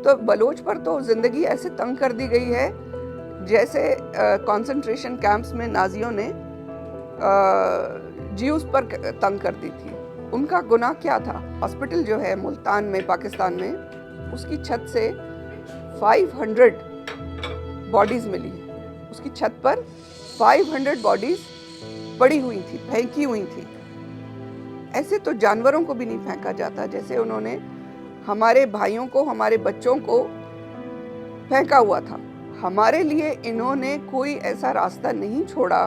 तो बलोच पर तो ज़िंदगी ऐसे तंग कर दी गई है जैसे कंसंट्रेशन कैंप्स में नाजियों ने ज्यूस पर तंग कर दी थी। उनका गुनाह क्या था? हॉस्पिटल जो है मुल्तान में पाकिस्तान में, उसकी छत से 500 बॉडीज़ मिली। उसकी छत पर 500 बॉडीज़ पड़ी हुई थी, फेंकी हुई थी। ऐसे तो जानवरों को भी नहीं फेंका जाता जैसे उन्होंने हमारे भाइयों को, हमारे बच्चों को फेंका हुआ था। हमारे लिए इन्होंने कोई ऐसा रास्ता नहीं छोड़ा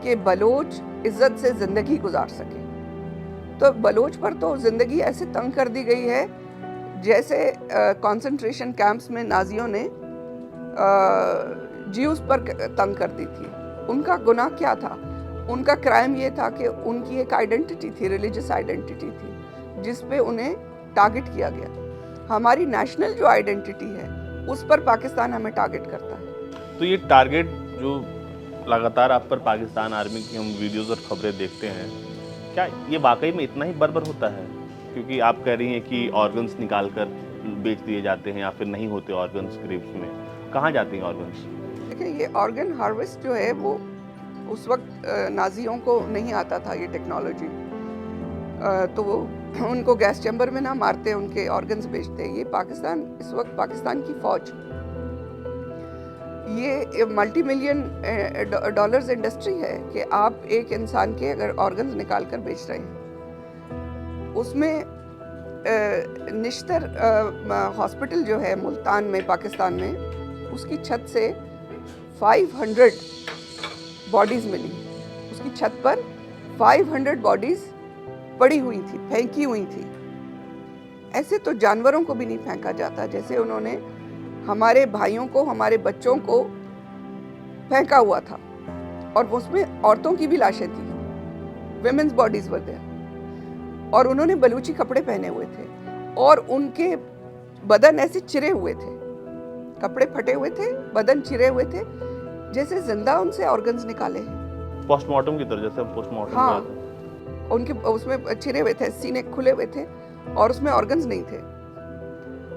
कि बलोच इज्जत से जिंदगी गुजार सके। तो बलोच पर तो जिंदगी ऐसे तंग कर दी गई है जैसे कंसंट्रेशन कैंप्स में नाजियों ने ज्यूस पर तंग कर दी थी। उनका गुनाह क्या था? उनका क्राइम ये था कि उनकी एक आइडेंटिटी थी, रिलीजियस आइडेंटिटी थी, जिस पे उन्हें टारगेट किया गया। हमारी नेशनल जो आइडेंटिटी है उस पर पाकिस्तान हमें टारगेट करता है। तो ये टारगेट जो लगातार आप पर पाकिस्तान आर्मी की हम वीडियोस और खबरें देखते हैं, क्या ये वाकई में इतना ही बर्बर होता है? क्योंकि आप कह रही हैं कि ऑर्गन्स निकाल कर बेच दिए जाते हैं या फिर नहीं होते ऑर्गन्स ग्रेव्स में, कहाँ जाते हैं ऑर्गन्स? देखिए, ये ऑर्गन हार्वेस्ट जो है वो उस वक्त नाजियों को नहीं आता था ये टेक्नोलॉजी, तो वो उनको गैस चैम्बर में ना मारते, उनके ऑर्गन्स बेचते। ये पाकिस्तान, इस वक्त पाकिस्तान की फौज, ये मल्टी मिलियन डॉलर्स इंडस्ट्री है कि आप एक इंसान के अगर ऑर्गन्स निकाल कर बेच रहे हैं। उसमें निश्तर हॉस्पिटल जो है मुल्तान में पाकिस्तान में, उसकी छत से 500 बॉडीज़ मिली। उसकी छत पर 500 बॉडीज़ पड़ी हुई थी, फेंकी हुई थी। ऐसे तो जानवरों को भी नहीं फेंका जाता जैसे उन्होंने हमारे भाइयों को, हमारे बच्चों को फेंका हुआ था। और उसमें औरतों की भी लाशें थी, विमेन्स बॉडीज वर देयर, और उन्होंने बलूची कपड़े पहने हुए थे और उनके बदन ऐसे चिरे हुए थे, कपड़े फटे हुए थे, बदन चिरे हुए थे, जैसे जिंदा उनसे ऑर्गन्स निकाले हैं, पोस्टमार्टम की तरह, जैसे हम पोस्टमार्टम हाँ, उनके उसमें चिरे हुए थे, सीने खुले हुए थे और उसमें ऑर्गन्स नहीं थे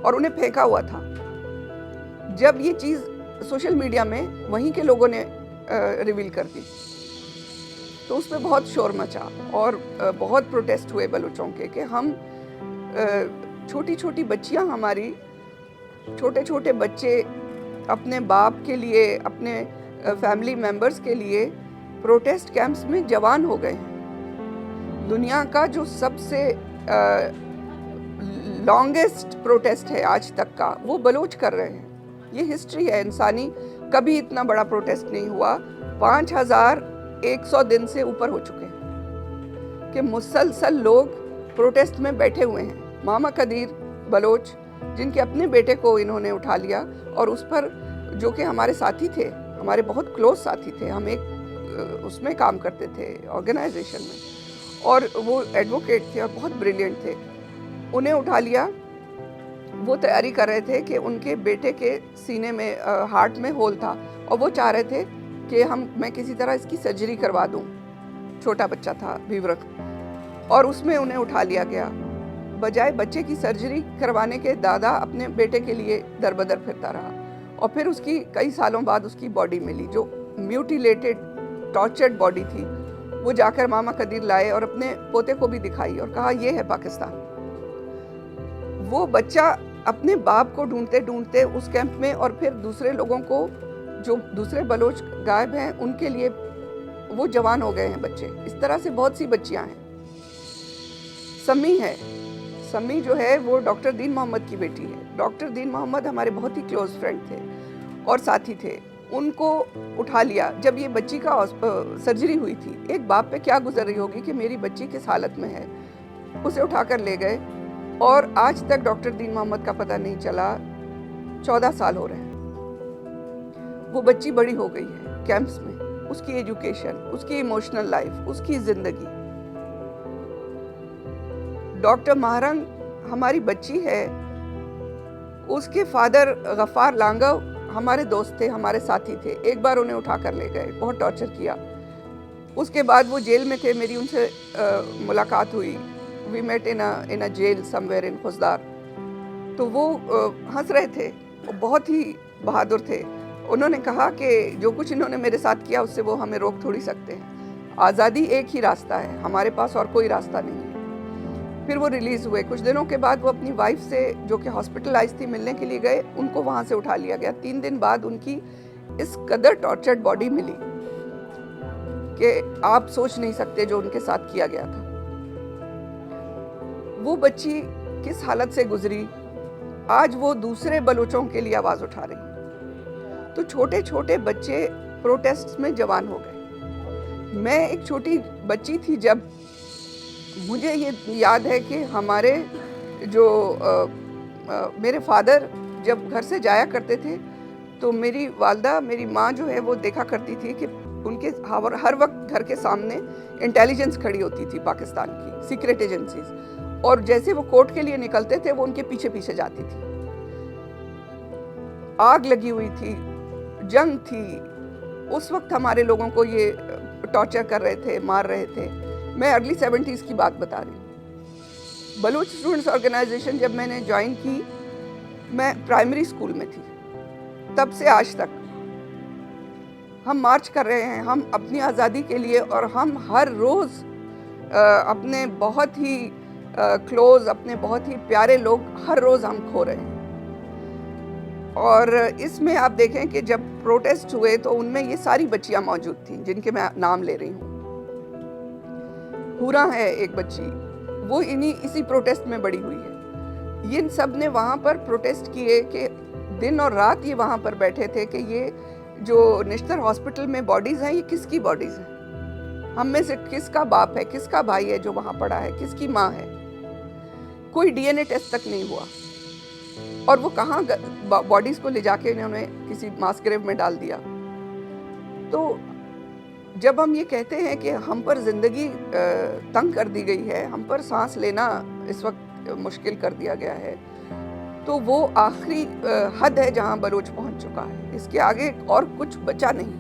और उन्हें फेंका हुआ था। जब ये चीज़ सोशल मीडिया में वहीं के लोगों ने रिवील कर दी तो उस पर बहुत शोर मचा और बहुत प्रोटेस्ट हुए बलूचों के कि हम, छोटी छोटी बच्चियां, हमारी छोटे छोटे बच्चे अपने बाप के लिए, अपने फैमिली मेंबर्स के लिए प्रोटेस्ट कैंप्स में जवान हो गए हैं। दुनिया का जो सबसे लॉन्गेस्ट प्रोटेस्ट है आज तक का, वो बलोच कर रहे हैं। ये हिस्ट्री है इंसानी, कभी इतना बड़ा प्रोटेस्ट नहीं हुआ। 5100 दिन से ऊपर हो चुके हैं कि मुसलसल लोग प्रोटेस्ट में बैठे हुए हैं। मामा कदीर बलोच, जिनके अपने बेटे को इन्होंने उठा लिया और उस पर, जो कि हमारे साथी थे, हमारे बहुत क्लोज साथी थे, हम एक उसमें काम करते थे ऑर्गेनाइजेशन में, और वो एडवोकेट थे और बहुत ब्रिलियंट थे, उन्हें उठा लिया। वो तैयारी कर रहे थे कि उनके बेटे के सीने में, हार्ट में होल था और वो चाह रहे थे कि मैं किसी तरह इसकी सर्जरी करवा दूं। छोटा बच्चा था, विवरक, और उसमें उन्हें उठा लिया गया। बजाय बच्चे की सर्जरी करवाने के दादा अपने बेटे के लिए दरबदर फिरता रहा और फिर उसकी कई सालों बाद उसकी बॉडी मिली, जो म्यूटिलेटेड, टॉर्चर्ड बॉडी थी। वो जाकर मामा कदीर लाए और अपने पोते को भी दिखाई और कहा, ये है पाकिस्तान। वो बच्चा अपने बाप को ढूंढते ढूंढते उस कैंप में, और फिर दूसरे लोगों को, जो दूसरे बलोच गायब हैं, उनके लिए वो जवान हो गए हैं बच्चे। इस तरह से बहुत सी बच्चियां हैं। समी है, समी जो है वो डॉक्टर दीन मोहम्मद की बेटी है। डॉक्टर दीन मोहम्मद हमारे बहुत ही क्लोज फ्रेंड थे और साथी थे। उनको उठा लिया जब ये बच्ची का सर्जरी हुई थी। एक बाप पे क्या गुजर रही होगी कि मेरी बच्ची किस हालत में है। उसे उठाकर ले गए और आज तक डॉक्टर दीन मोहम्मद का पता नहीं चला। 14 साल हो रहे हैं। वो बच्ची बड़ी हो गई है कैंप्स में, उसकी एजुकेशन, उसकी इमोशनल लाइफ, उसकी जिंदगी। डॉक्टर महरंग हमारी बच्ची है, उसके फादर गफ्फार लांगव हमारे दोस्त थे, हमारे साथी थे। एक बार उन्हें उठा कर ले गए, बहुत टॉर्चर किया। उसके बाद वो जेल में थे, मेरी उनसे मुलाकात हुई। We met in a jail somewhere in Khuzdar. तो वो हंस रहे थे, वो बहुत ही बहादुर थे। उन्होंने कहा कि जो कुछ इन्होंने मेरे साथ किया उससे वो हमें रोक थोड़ी सकते हैं, आज़ादी एक ही रास्ता है, हमारे पास और कोई रास्ता नहीं है। फिर वो रिलीज़ हुए। कुछ दिनों के बाद वो अपनी वाइफ से, जो कि हॉस्पिटलाइज थी, मिलने के लिए गए, उनको वहाँ से उठा लिया गया। 3 दिन बाद उनकी इस कदर टॉर्चर्ड बॉडी मिली कि आप सोच नहीं सकते जो उनके साथ किया गया था। वो बच्ची किस हालत से गुजरी, आज वो दूसरे बलोचों के लिए आवाज़ उठा रही। तो छोटे छोटे बच्चे प्रोटेस्ट में जवान हो गए। मैं एक छोटी बच्ची थी जब, मुझे ये याद है कि हमारे जो मेरे फादर जब घर से जाया करते थे तो मेरी वालदा, मेरी माँ जो है वो देखा करती थी कि उनके हर वक्त घर के सामने इंटेलिजेंस खड़ी होती थी, पाकिस्तान की सीक्रेट एजेंसीज, और जैसे वो कोर्ट के लिए निकलते थे वो उनके पीछे पीछे जाती थी। आग लगी हुई थी, जंग थी, उस वक्त हमारे लोगों को ये टॉर्चर कर रहे थे, मार रहे थे। मैं अर्ली 70s की बात बता रही हूँ। बलूच स्टूडेंट्स ऑर्गेनाइजेशन जब मैंने ज्वाइन की, मैं प्राइमरी स्कूल में थी। तब से आज तक हम मार्च कर रहे हैं, हम अपनी आज़ादी के लिए, और हम हर रोज़ अपने बहुत ही क्लोज, अपने बहुत ही प्यारे लोग हर रोज़ हम खो रहे हैं। और इसमें आप देखें कि जब प्रोटेस्ट हुए तो उनमें ये सारी बच्चियां मौजूद थीं जिनके मैं नाम ले रही हूँ। हुरा है एक बच्ची, वो इसी प्रोटेस्ट में बड़ी हुई है। ये सब ने वहाँ पर प्रोटेस्ट किए कि दिन और रात ये वहाँ पर बैठे थे कि ये जो निश्तर हॉस्पिटल में बॉडीज़ हैं, ये किसकी बॉडीज़ हैं, हम में से किसका बाप है, किसका भाई है जो वहाँ पड़ा है, किसकी माँ है। कोई डीएनए टेस्ट तक नहीं हुआ, और वो कहाँ बॉडीज़ को ले जाके इन्होंने किसी मास ग्रेव में डाल दिया। तो जब हम ये कहते हैं कि हम पर ज़िंदगी तंग कर दी गई है, हम पर सांस लेना इस वक्त मुश्किल कर दिया गया है, तो वो आखिरी हद है जहाँ बलोच पहुँच चुका है। इसके आगे और कुछ बचा नहीं।